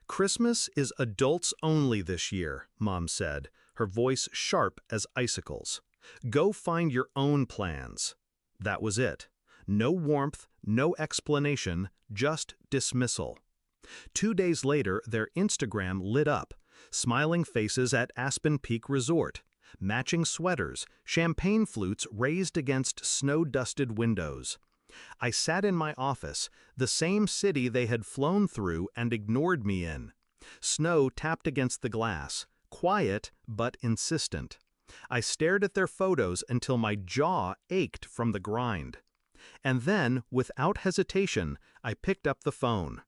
Christmas is adults only this year, Mom said, her voice sharp as icicles. Go find your own plans. That was it. No warmth, no explanation, just dismissal. 2 days later, their Instagram lit up. Smiling faces at Aspen Peak Resort. Matching sweaters, champagne flutes raised against snow-dusted windows. I sat in my office, the same city they had flown through and ignored me in. Snow tapped against the glass, quiet but insistent. I stared at their photos until my jaw ached from the grind. And then, without hesitation, I picked up the phone.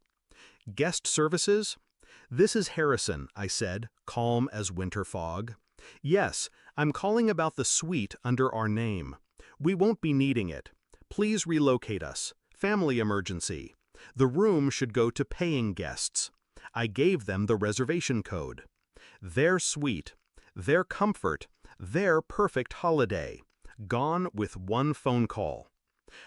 "Guest services?" "This is Harrison," I said, calm as winter fog. "Yes, I'm calling about the suite under our name. We won't be needing it. Please relocate us. Family emergency. The room should go to paying guests." I gave them the reservation code. Their suite, their comfort, their perfect holiday, gone with one phone call.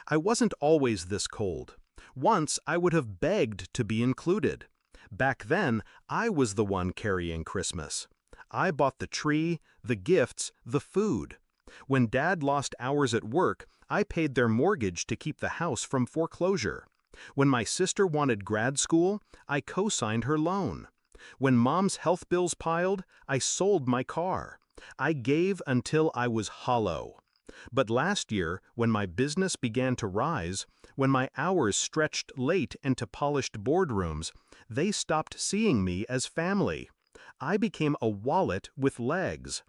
I wasn't always this cold. Once I would have begged to be included. Back then, I was the one carrying Christmas. I bought the tree, the gifts, the food. When Dad lost hours at work, I paid their mortgage to keep the house from foreclosure. When my sister wanted grad school, I co-signed her loan. When Mom's health bills piled, I sold my car. I gave until I was hollow. But last year, when my business began to rise, when my hours stretched late into polished boardrooms, they stopped seeing me as family. I became a wallet with legs.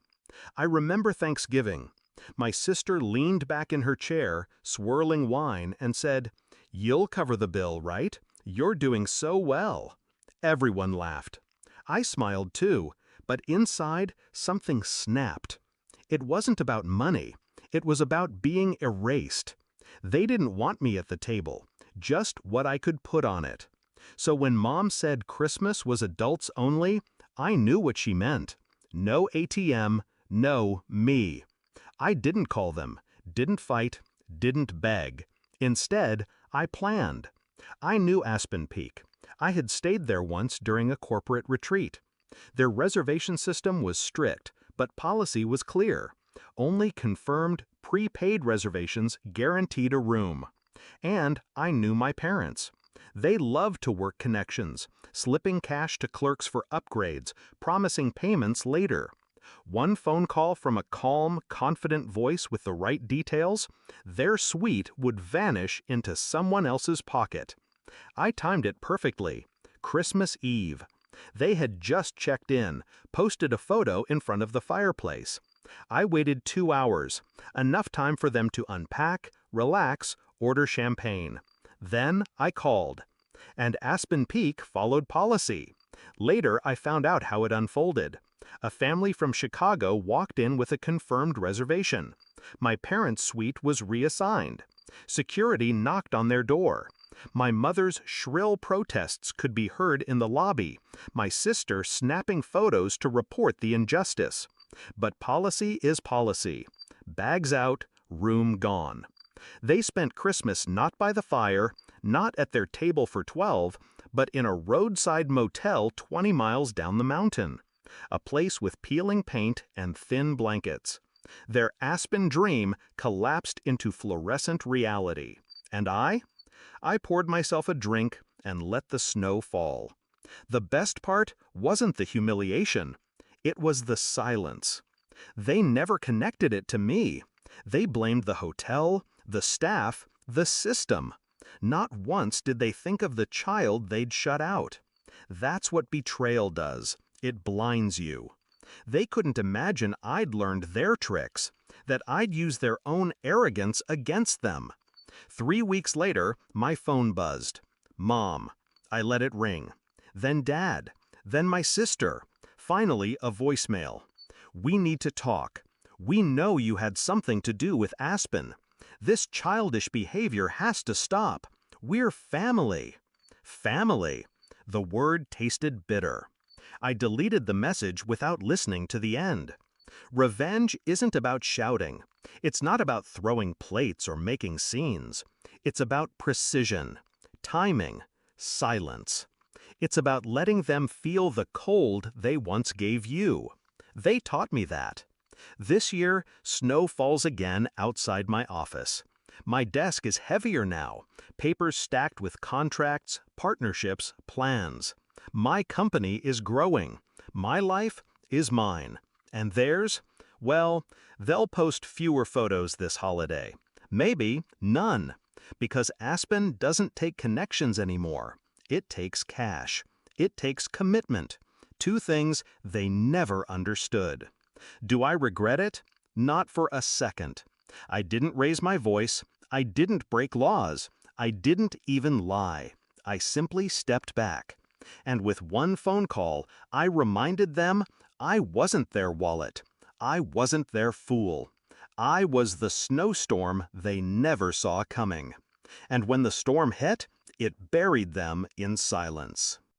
I remember Thanksgiving. My sister leaned back in her chair, swirling wine, and said, "You'll cover the bill, right? You're doing so well." Everyone laughed. I smiled too, but inside, something snapped. It wasn't about money. It was about being erased. They didn't want me at the table, just what I could put on it. So when Mom said Christmas was adults only, I knew what she meant. No ATM, no me. I didn't call them, didn't fight, didn't beg. Instead, I planned. I knew Aspen Peak. I had stayed there once during a corporate retreat. Their reservation system was strict, but policy was clear. Only confirmed, prepaid reservations guaranteed a room. And I knew my parents. They loved to work connections, slipping cash to clerks for upgrades, promising payments later. One phone call from a calm, confident voice with the right details, their suite would vanish into someone else's pocket. I timed it perfectly. Christmas Eve. They had just checked in, posted a photo in front of the fireplace. I waited 2 hours, enough time for them to unpack, relax, order champagne. Then I called. And Aspen Peak followed policy. Later, I found out how it unfolded. A family from Chicago walked in with a confirmed reservation. My parents' suite was reassigned. Security knocked on their door. My mother's shrill protests could be heard in the lobby, my sister snapping photos to report the injustice. But policy is policy. Bags out, room gone. They spent Christmas not by the fire, not at their table for 12, but in a roadside motel 20 miles down the mountain. A place with peeling paint and thin blankets. Their Aspen dream collapsed into fluorescent reality. And I poured myself a drink and let the snow fall. The best part wasn't the humiliation. It was the silence. They never connected it to me. They blamed the hotel, the staff, the system. Not once did they think of the child they'd shut out. That's what betrayal does. It blinds you. They couldn't imagine I'd learned their tricks, that I'd use their own arrogance against them. 3 weeks later, my phone buzzed. Mom. I let it ring. Then Dad. Then my sister. Finally, a voicemail. "We need to talk. We know you had something to do with Aspen. This childish behavior has to stop. We're family." Family. The word tasted bitter. I deleted the message without listening to the end. Revenge isn't about shouting. It's not about throwing plates or making scenes. It's about precision, timing, silence. It's about letting them feel the cold they once gave you. They taught me that. This year, snow falls again outside my office. My desk is heavier now, papers stacked with contracts, partnerships, plans. My company is growing. My life is mine. And theirs? Well, they'll post fewer photos this holiday. Maybe none. Because Aspen doesn't take connections anymore. It takes cash. It takes commitment. Two things they never understood. Do I regret it? Not for a second. I didn't raise my voice. I didn't break laws. I didn't even lie. I simply stepped back. And with one phone call, I reminded them I wasn't their wallet. I wasn't their fool. I was the snowstorm they never saw coming. And when the storm hit, it buried them in silence.